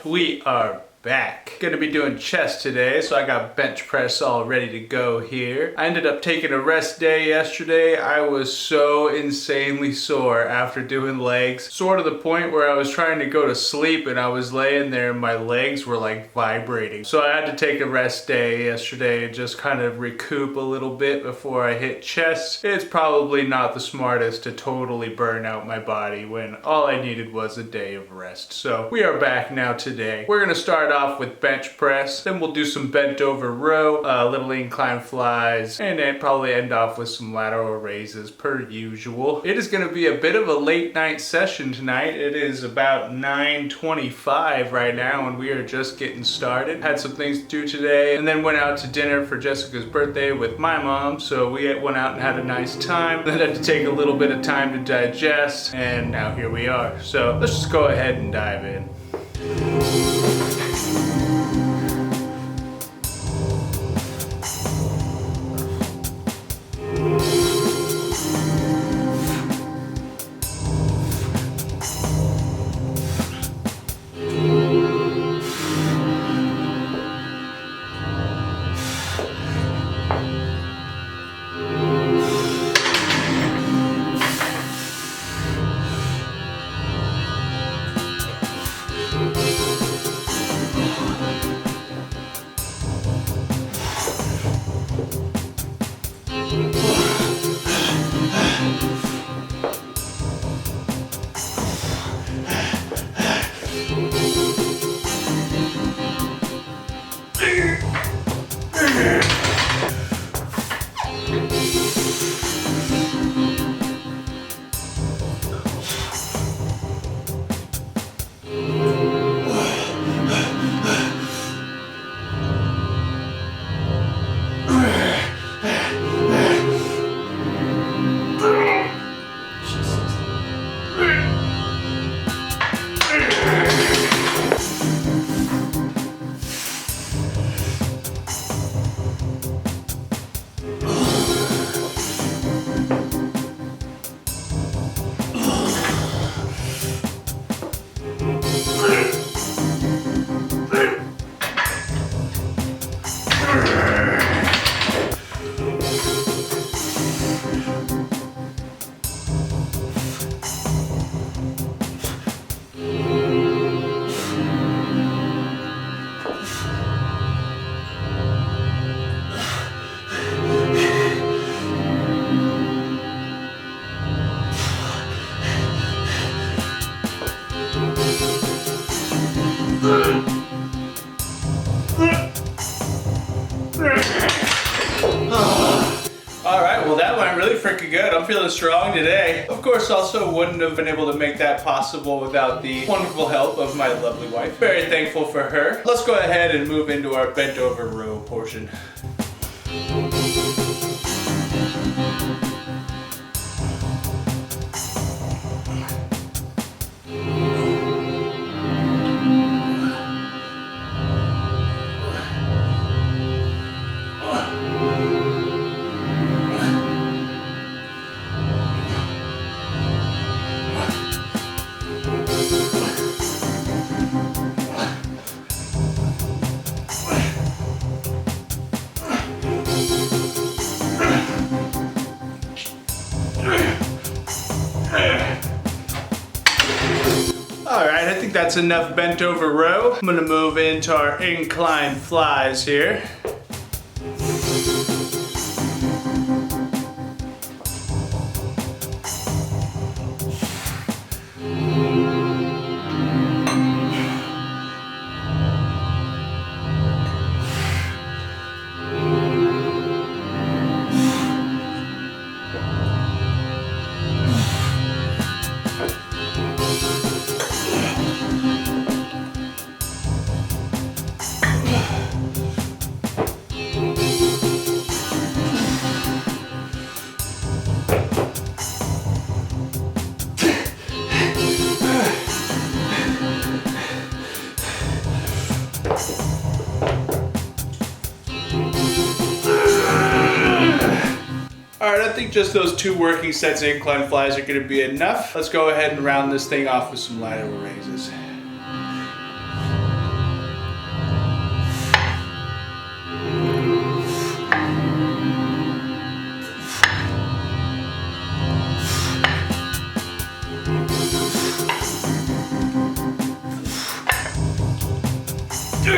We are back. Gonna be doing chest today, so I got bench press all ready to go here. I ended up taking a rest day yesterday. I was so insanely sore after doing legs, sort of the point where I was trying to go to sleep and I was laying there and my legs were like vibrating. So I had to take a rest day yesterday and just kind of recoup a little bit before I hit chest. It's probably not the smartest to totally burn out my body when all I needed was a day of rest. So we are back now today. We're gonna start off with bench press, then we'll do some bent over row, little incline flies, and then probably end off with some lateral raises per usual. It is going to be a bit of a late night session tonight. It is about 9:25 right now and we are just getting started. Had some things to do today and then went out to dinner for Jessica's birthday with my mom, so we went out and had a nice time. Then had to take a little bit of time to digest, and now here we are. So let's just go ahead and dive in. Alright, well that went really freaking good. I'm feeling strong today. Of course, also wouldn't have been able to make that possible without the wonderful help of my lovely wife. Very thankful for her. Let's go ahead and move into our bent over row portion. Alright, I think that's enough bent over row. I'm gonna move into our incline flies here. Alright, I think just those 2 working sets of incline flies are going to be enough. Let's go ahead and round this thing off with some lateral raises. All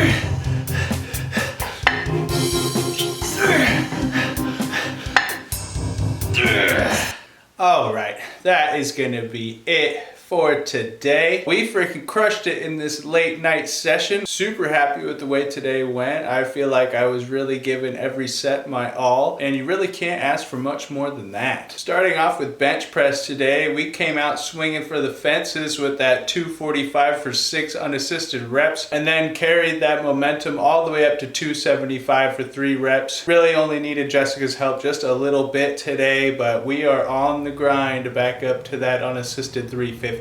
right, that is gonna be it for today. We freaking crushed it in this late night session. Super happy with the way today went. I feel like I was really giving every set my all, and you really can't ask for much more than that. Starting off with bench press today, we came out swinging for the fences with that 245 for 6 unassisted reps, and then carried that momentum all the way up to 275 for 3 reps. Really only needed Jessica's help just a little bit today, but we are on the grind back up to that unassisted 350.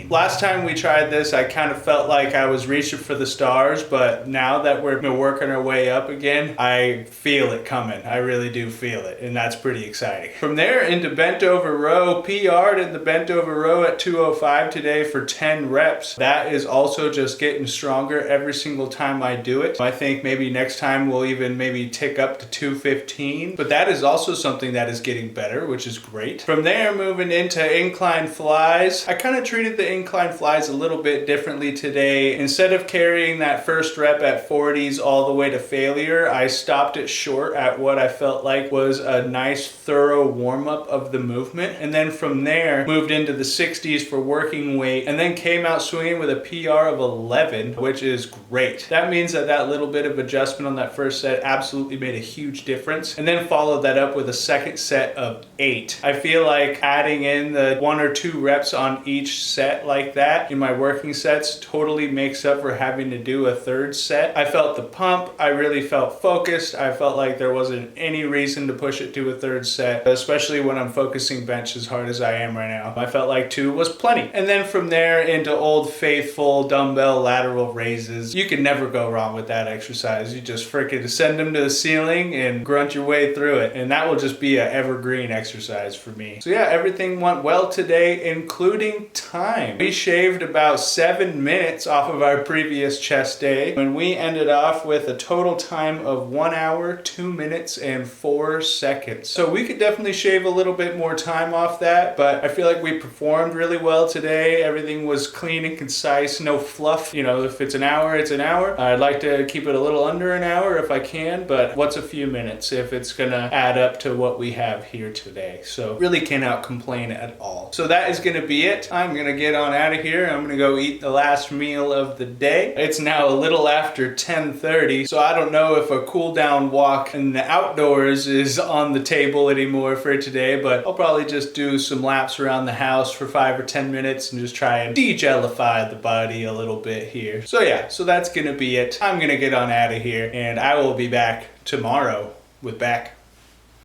Last time we tried this, I kind of felt like I was reaching for the stars, but now that we're working our way up again, I feel it coming. I really do feel it, and that's pretty exciting. From there into bent over row, PR'd in the bent over row at 205 today for 10 reps. That is also just getting stronger every single time I do it. I think maybe next time we'll even maybe tick up to 215, but that is also something that is getting better, which is great. From there, moving into incline flies. I kind of treated the incline flies a little bit differently today. Instead of carrying that first rep at 40s all the way to failure, I stopped it short at what I felt like was a nice thorough warm-up of the movement, and then from there moved into the 60s for working weight, and then came out swinging with a PR of 11, which is great. That means that that little bit of adjustment on that first set absolutely made a huge difference, and then followed that up with a second set of 8. I feel like adding in the 1 or 2 reps on each set like that in my working sets totally makes up for having to do a third set. I felt the pump. I really felt focused. I felt like there wasn't any reason to push it to a third set, especially when I'm focusing bench as hard as I am right now. I felt like 2 was plenty. And then from there into old faithful dumbbell lateral raises. You can never go wrong with that exercise. You just freaking send them to the ceiling and grunt your way through it. And that will just be an evergreen exercise for me. So yeah, everything went well today, including time. We shaved about 7 minutes off of our previous chest day, and we ended off with a total time of 1 hour, 2 minutes, and 4 seconds. So we could definitely shave a little bit more time off that, but I feel like we performed really well today. Everything was clean and concise, no fluff. You know, if it's an hour, it's an hour. I'd like to keep it a little under an hour if I can, but what's a few minutes if it's gonna add up to what we have here today? So really cannot complain at all. So that is gonna be it. I'm gonna get on out of here. I'm gonna go eat the last meal of the day. It's now a little after 10:30, so I don't know if a cool down walk in the outdoors is on the table anymore for today, but I'll probably just do some laps around the house for 5 or 10 minutes and just try and de-gellify the body a little bit here. So yeah, so that's gonna be it. I'm gonna get on out of here, and I will be back tomorrow with back